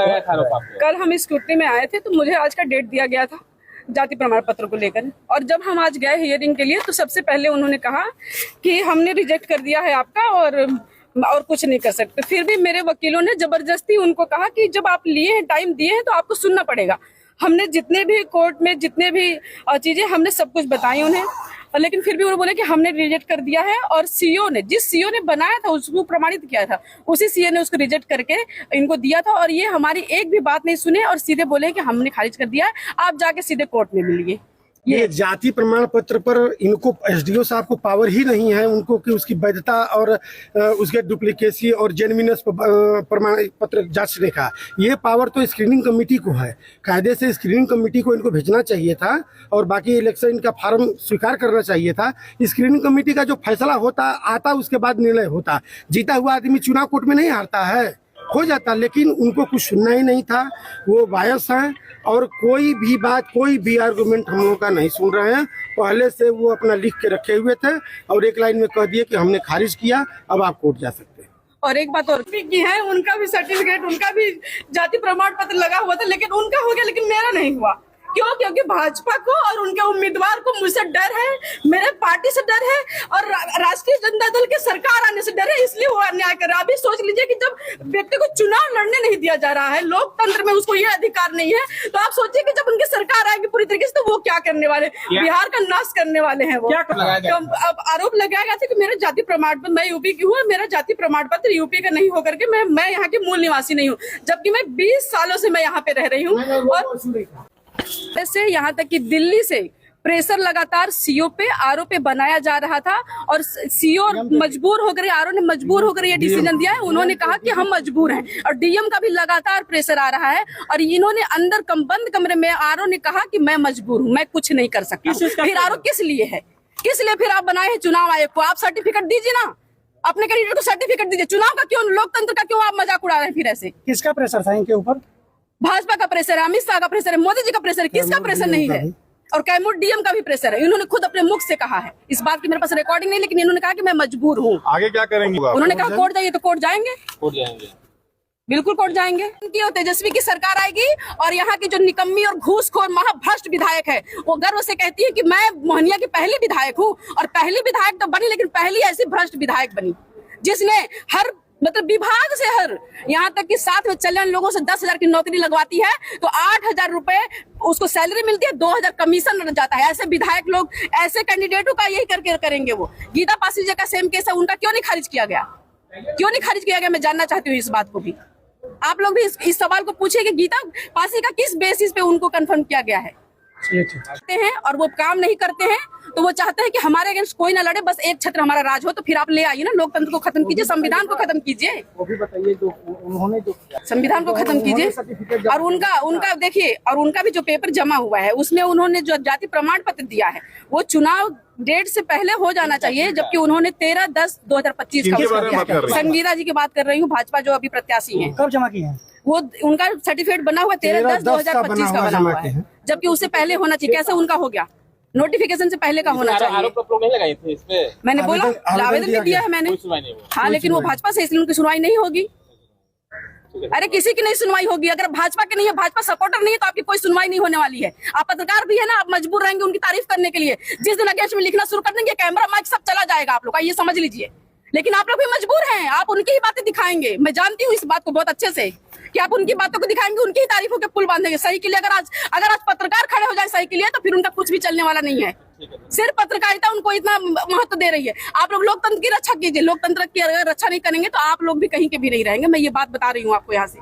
कल हम स्कूटी में आए थे तो मुझे आज का डेट दिया गया था जाति प्रमाण पत्र को लेकर, और जब हम आज गए हियरिंग के लिए तो सबसे पहले उन्होंने कहा कि हमने रिजेक्ट कर दिया है आपका और कुछ नहीं कर सकते। फिर भी मेरे वकीलों ने जबरदस्ती उनको कहा कि जब आप लिए हैं, टाइम दिए हैं, तो आपको सुनना पड़ेगा। हमने जितने भी कोर्ट में जितने भी चीजें हमने सब कुछ बताई उन्हें, लेकिन फिर भी उन्होंने बोले कि हमने रिजेक्ट कर दिया है। और सीओ ने, जिस सीओ ने बनाया था उसको प्रमाणित किया था, उसी सीओ ने उसको रिजेक्ट करके इनको दिया था। और ये हमारी एक भी बात नहीं सुने और सीधे बोले कि हमने खारिज कर दिया है, आप जाके सीधे कोर्ट में मिलिए। ये जाति प्रमाण पत्र पर इनको एसडीओ साहब को पावर ही नहीं है उनको कि उसकी वैधता और उसके डुप्लीकेसी और जेन्युइननेस प्रमाण पत्र जांचने का। ये पावर तो स्क्रीनिंग कमेटी को है। कायदे से स्क्रीनिंग कमेटी को इनको भेजना चाहिए था और बाकी इलेक्शन का फॉर्म स्वीकार करना चाहिए था। स्क्रीनिंग कमेटी का जो फैसला होता आता उसके बाद निर्णय होता। जीता हुआ आदमी चुनाव कोर्ट में नहीं हारता है, हो जाता, लेकिन उनको कुछ सुनना ही नहीं था। वो बायस हैं और कोई भी बात, कोई भी आर्गुमेंट हम लोगों का नहीं सुन रहे हैं। पहले से वो अपना लिख के रखे हुए थे और एक लाइन में कह दिए कि हमने खारिज किया, अब आप कोर्ट जा सकते हैं। और एक बात और भी है, उनका भी सर्टिफिकेट, उनका भी जाति प्रमाण पत्र लगा हुआ था, लेकिन उनका हो गया, लेकिन मेरा नहीं हुआ। क्यों? क्योंकि भाजपा को और उनके उम्मीदवार को मुझसे डर है, मेरे पार्टी से डर है और राष्ट्रीय जनता दल के सरकार आने से डर है, इसलिए वो अन्याय कर रहा है। अभी सोच लीजिए कि जब व्यक्ति को चुनाव लड़ने नहीं दिया जा रहा है, लोकतंत्र में उसको ये अधिकार नहीं है, तो आप सोचिए कि जब उनकी सरकार आएगी पूरी तरीके से तो वो क्या करने वाले, बिहार का नाश करने वाले हैं वो। तो अब आरोप लगाया गया था कि मेरा जाति प्रमाण पत्र, मैं यूपी की हूँ, मेरा जाति प्रमाण पत्र यूपी का नहीं होकर के मैं यहाँ की मूल निवासी नहीं हूँ, जबकि मैं 20 सालों से मैं यहाँ पे रह रही हूँ। और ऐसे यहाँ तक कि दिल्ली से प्रेशर लगातार सीओ पे, आरओ पे बनाया जा रहा था और सीओ मजबूर होकर, आरओ ने मजबूर होकर ये डिसीजन दिया है। उन्होंने कहा कि हम मजबूर हैं और डीएम का भी लगातार प्रेशर आ रहा है और इन्होंने अंदर बंद कमरे में आरओ ने कहा कि मैं मजबूर हूँ, मैं कुछ नहीं कर सकता। फिर आरओ किस लिए है, किस लिए फिर आप बनाए हैं चुनाव आयोग को? आप सर्टिफिकेट दीजिए ना, अपने कैंडिडेट को सर्टिफिकेट दीजिए। चुनाव का क्यों, लोकतंत्र का क्यों आप मजाक उड़ा रहे हैं? फिर ऐसे किसका प्रेशर था इनके ऊपर? भाजपा का प्रेशर है, अमित शाह का प्रेशर है, मोदी जी का प्रेशर है, किसका प्रेशर नहीं है? और कैमूर डीएम का भी प्रेशर है। इन्होंने खुद अपने मुख से कहा है, इस बात की मेरे पास रिकॉर्डिंग नहीं, लेकिन इन्होंने कहा कि मैं मजबूर हूँ। आगे क्या करेंगे? उन्होंने कहा कोर्ट जाइए, तो कोर्ट जाएंगे, बिल्कुल कोर्ट जाएंगे। उनकी और तेजस्वी की सरकार आएगी और यहाँ की जो निकम्मी और घूसखोर महाभ्रष्ट विधायक है, वो गर्व से कहती है कि मैं मोहनिया की पहली विधायक हूँ। और पहली विधायक तो बनी, लेकिन पहली ऐसी भ्रष्ट विधायक बनी जिसने हर विभाग से, हर यहाँ तक कि साथ में चलने वाले लोगों से 10,000 की नौकरी लगवाती है तो 8,000 रुपए उसको सैलरी मिलती है, 2,000 कमीशन जाता है। ऐसे विधायक लोग, ऐसे कैंडिडेटों का यही करके करेंगे वो। गीता पासी जी का सेम केस है, उनका क्यों नहीं खारिज किया गया? क्यों नहीं खारिज किया गया? मैं जानना चाहती हूँ इस बात को भी। आप लोग भी इस सवाल को पूछिए कि गीता पासी का किस बेसिस पे उनको कंफर्म किया गया है हैं और वो काम नहीं करते हैं, तो वो चाहते हैं कि हमारे अगेंस्ट कोई ना लड़े, बस एक छत्र हमारा राज हो। तो फिर आप ले आइए ना, लोकतंत्र को खत्म कीजिए, संविधान को खत्म कीजिए, वो भी बताइए जो उन्होंने जो संविधान को खत्म कीजिए। और उनका देखिए, और उनका भी जो पेपर जमा हुआ है उसमें उन्होंने जो जाति प्रमाण पत्र दिया है वो चुनाव डेट से पहले हो जाना चाहिए, जबकि उन्होंने 13/10/2025 का। संगीता जी की बात कर रही हूँ, भाजपा जो अभी प्रत्याशी है। कब जमा किए हैं? वो उनका सर्टिफिकेट बना हुआ 13/10/2025 का बना हुआ है, जबकि उससे पहले होना चाहिए। कैसे उनका हो गया? नोटिफिकेशन से पहले का होना चाहिए। आरोप लोग नहीं लगाए थे इस पे? मैंने बोला आवेदन भी दिया है मैंने, हाँ, लेकिन वो भाजपा से, इसलिए उनकी सुनवाई नहीं होगी। अरे किसी की नहीं सुनवाई होगी। अगर भाजपा के नहीं है, भाजपा सपोर्टर नहीं है, तो आपकी कोई सुनवाई नहीं होने वाली है। आप पत्रकार भी है ना, आप मजबूर रहेंगे उनकी तारीफ करने के लिए। जिस दिन अगेंस्ट में लिखना शुरू कर देंगे, कैमरा माइक सब चला जाएगा आप लोग का, ये समझ लीजिए। लेकिन आप लोग भी मजबूर हैं, आप उनकी ही बातें दिखाएंगे। मैं जानती हूँ इस बात को बहुत अच्छे से कि आप उनकी बातों को दिखाएंगे, उनकी ही तारीफों के पुल बांधेंगे। सही के लिए अगर आज पत्रकार खड़े हो जाए सही के लिए, तो फिर उनका कुछ भी चलने वाला नहीं है। सिर्फ पत्रकारिता उनको इतना महत्व दे रही है। आप लोग लोकतंत्र की रक्षा कीजिए, लोकतंत्र की अगर रक्षा नहीं करेंगे तो आप लोग भी कहीं के भी नहीं रहेंगे। मैं ये बात बता रही हूँ आपको यहाँ से।